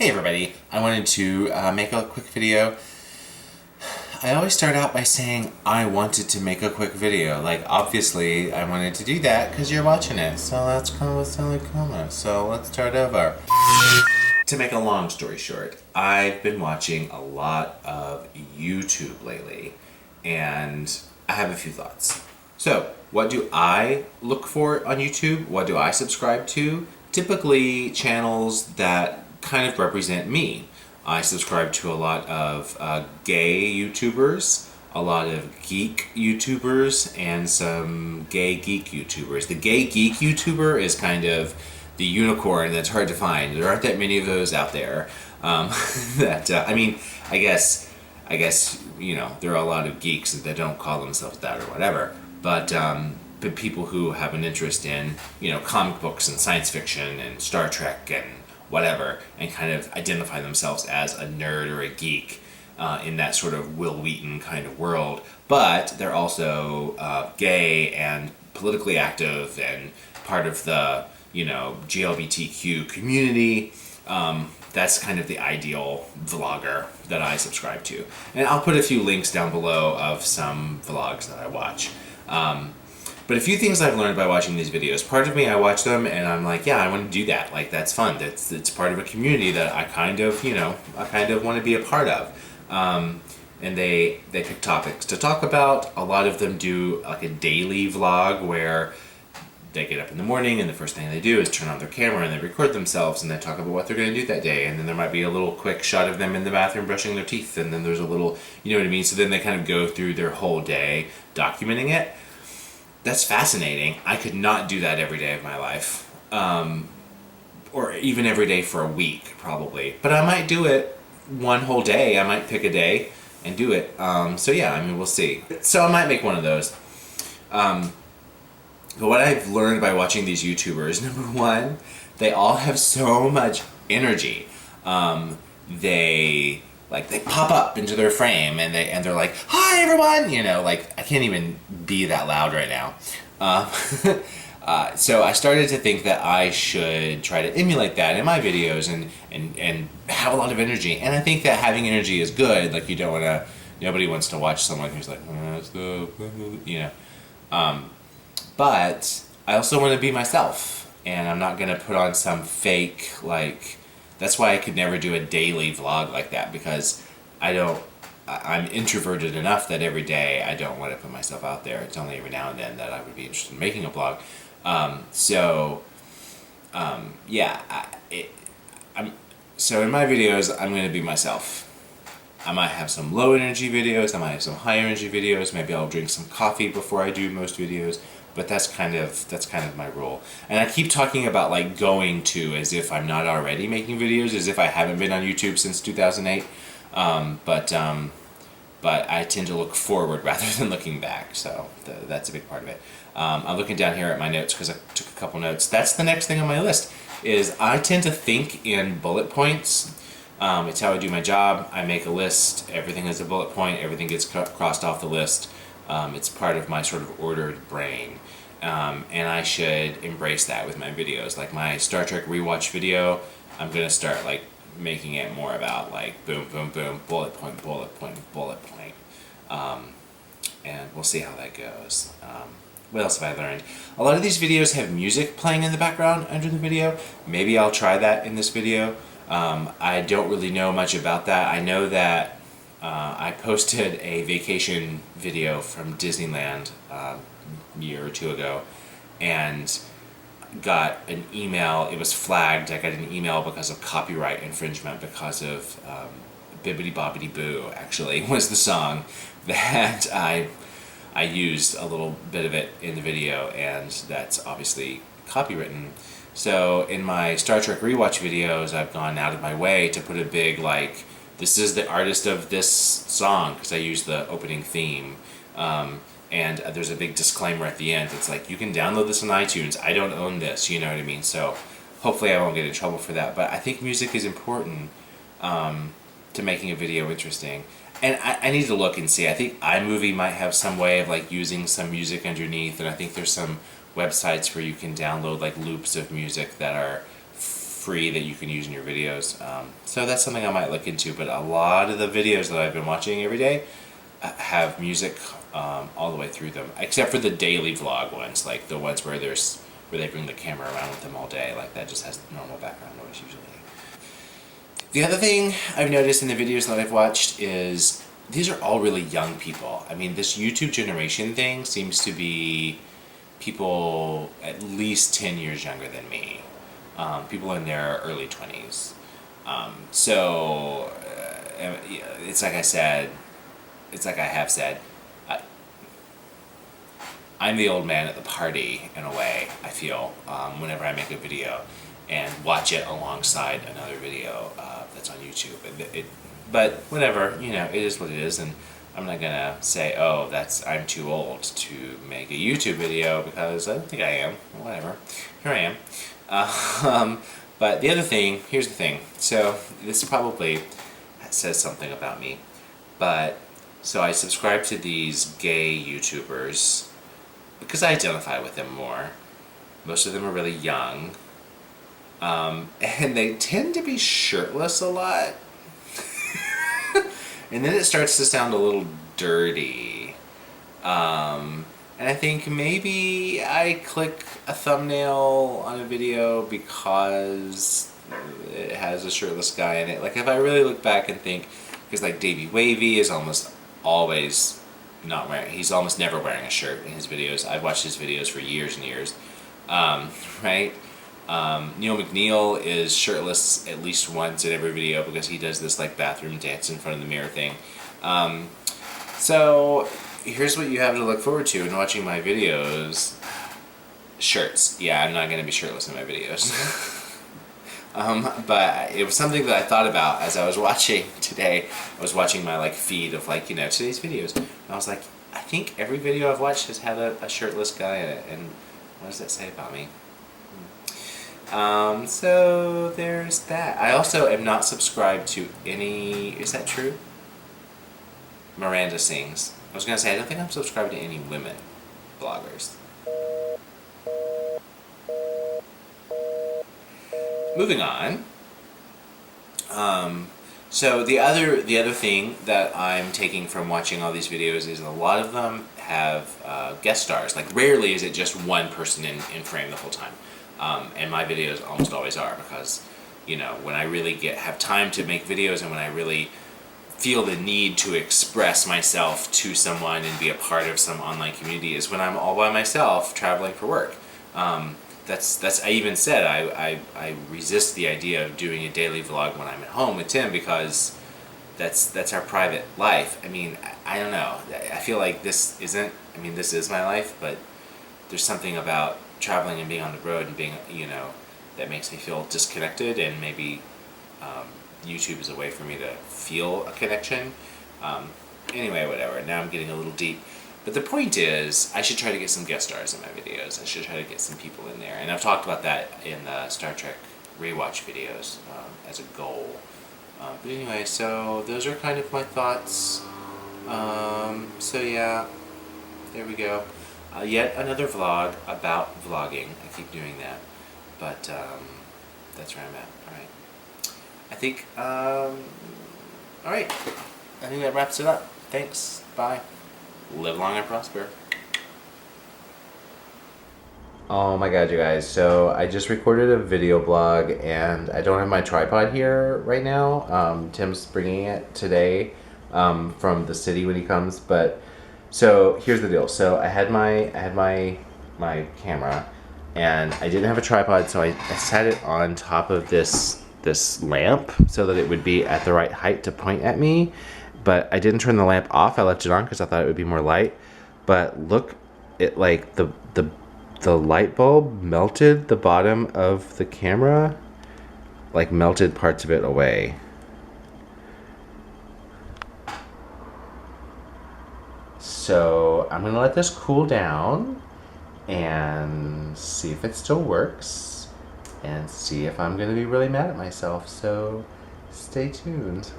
Hey everybody, I wanted to make a quick video. I always start out by saying I wanted to make a quick video. Like, obviously I wanted to do that because you're watching it, so that's kind of what's in the comments. So let's start over. To make a long story short, I've been watching a lot of YouTube lately, and I have a few thoughts. So, what do I look for on YouTube? What do I subscribe to? Typically channels that kind of represent me. I subscribe to a lot of gay YouTubers, a lot of geek YouTubers, and some gay geek YouTubers. The gay geek YouTuber is kind of the unicorn that's hard to find. There aren't that many of those out there. I guess you know, there are a lot of geeks that don't call themselves that or whatever. But people who have an interest in, you know, comic books and science fiction and Star Trek and whatever, and kind of identify themselves as a nerd or a geek in that sort of Will Wheaton kind of world. But they're also gay and politically active and part of the, you know, GLBTQ community. That's kind of the ideal vlogger that I subscribe to. And I'll put a few links down below of some vlogs that I watch. But a few things I've learned by watching these videos. Part of me, I watch them and I'm like, yeah, I want to do that. Like, that's fun. It's part of a community that I kind of want to be a part of. And they pick topics to talk about. A lot of them do like a daily vlog where they get up in the morning and the first thing they do is turn on their camera and they record themselves and they talk about what they're going to do that day. And then there might be a little quick shot of them in the bathroom brushing their teeth, and then there's a little, you know what I mean? So then they kind of go through their whole day documenting it. That's fascinating. I could not do that every day of my life. Or even every day for a week, probably. But I might do it one whole day. I might pick a day and do it. So yeah, I mean, we'll see. So I might make one of those. But what I've learned by watching these YouTubers, number one, they all have so much energy. They pop up into their frame and they're like, "Hi everyone!" You know, like, I can't even be that loud right now. So I started to think that I should try to emulate that in my videos and have a lot of energy. And I think that having energy is good. Like, nobody wants to watch someone who's like, you know. But I also want to be myself, and I'm not going to put on some fake, like, that's why I could never do a daily vlog like that, because I'm introverted enough that every day I don't want to put myself out there. It's only every now and then that I would be interested in making a vlog. So in my videos, I'm going to be myself. I might have some low energy videos, I might have some high energy videos, maybe I'll drink some coffee before I do most videos, but that's kind of my rule. And I keep talking about, like, going to, as if I'm not already making videos, as if I haven't been on YouTube since 2008, but I tend to look forward rather than looking back, so that's a big part of it. I'm looking down here at my notes because I took a couple notes. That's the next thing on my list, is I tend to think in bullet points. It's how I do my job. I make a list, everything is a bullet point, everything gets crossed off the list. It's part of my sort of ordered brain. And I should embrace that with my videos. Like my Star Trek rewatch video, I'm going to start, like, making it more about, like, boom, boom, boom, bullet point, bullet point, bullet point. And we'll see how that goes. What else have I learned? A lot of these videos have music playing in the background under the video. Maybe I'll try that in this video. I don't really know much about that. I know that I posted a vacation video from Disneyland a year or two ago and got an email. It was flagged. I got an email because of copyright infringement, because of Bibbidi Bobbidi Boo, actually, was the song that I used a little bit of it in the video, and that's obviously copywritten. So in my Star Trek rewatch videos, I've gone out of my way to put a big, like, this is the artist of this song, because I use the opening theme. And there's a big disclaimer at the end. It's like, you can download this on iTunes. I don't own this, you know what I mean? So hopefully I won't get in trouble for that. But I think music is important to making a video interesting. And I need to look and see. I think iMovie might have some way of, like, using some music underneath. And I think there's some websites where you can download, like, loops of music that are free that you can use in your videos. So that's something I might look into. But a lot of the videos that I've been watching every day have music all the way through them, except for the daily vlog ones, like the ones where they bring the camera around with them all day. Like that just has normal background noise usually. The other thing I've noticed in the videos that I've watched is these are all really young people. I mean, this YouTube generation thing seems to be people at least 10 years younger than me. People in their early 20s. It's like I said, it's like I have said, I'm the old man at the party in a way, I feel, whenever I make a video and watch it alongside another video that's on YouTube. But whatever, you know, it is what it is, and I'm not gonna say, oh, I'm too old to make a YouTube video, because I don't think I am. Whatever, here I am. But the other thing, here's the thing. So this probably says something about me, but so I subscribe to these gay YouTubers because I identify with them more. Most of them are really young, and they tend to be shirtless a lot. And then it starts to sound a little dirty. And I think maybe I click a thumbnail on a video because it has a shirtless guy in it. Like if I really look back and think, because like Davey Wavy is almost always not wearing, he's almost never wearing a shirt in his videos. I've watched his videos for years and years. Right? Neil McNeil is shirtless at least once in every video because he does this like bathroom dance in front of the mirror thing. So here's what you have to look forward to in watching my videos. Shirts. Yeah, I'm not going to be shirtless in my videos. But it was something that I thought about as I was watching today. I was watching my like feed of like, you know, today's videos. And I was like, I think every video I've watched has had a shirtless guy in it. And what does that say about me? So there's that. I also am not subscribed to any, is that true? Miranda Sings. I was going to say, I don't think I'm subscribed to any women bloggers. Moving on. So the other thing that I'm taking from watching all these videos is a lot of them have guest stars. Like rarely is it just one person in frame the whole time. And my videos almost always are, because, you know, when I really have time to make videos and when I really feel the need to express myself to someone and be a part of some online community is when I'm all by myself traveling for work. That's I even said I resist the idea of doing a daily vlog when I'm at home with Tim, because that's our private life. I mean, I don't know. I feel like this is my life, but there's something about traveling and being on the road and being, you know, that makes me feel disconnected, and maybe YouTube is a way for me to feel a connection. Anyway, whatever. Now I'm getting a little deep. But the point is, I should try to get some guest stars in my videos. I should try to get some people in there. And I've talked about that in the Star Trek rewatch videos as a goal. But anyway, so those are kind of my thoughts. So yeah, there we go. Yet another vlog about vlogging. I keep doing that. But that's where I'm at. Alright. I think, alright. I think that wraps it up. Thanks. Bye. Live long and prosper. Oh my god, you guys. So I just recorded a video blog and I don't have my tripod here right now. Tim's bringing it today from the city when he comes. But so here's the deal. So I had my camera and I didn't have a tripod, so I sat it on top of this lamp so that it would be at the right height to point at me. But I didn't turn the lamp off. I left it on because I thought it would be more light. But look, it like the light bulb melted the bottom of the camera, like melted parts of it away. So I'm gonna let this cool down and see if it still works and see if I'm gonna be really mad at myself. So stay tuned.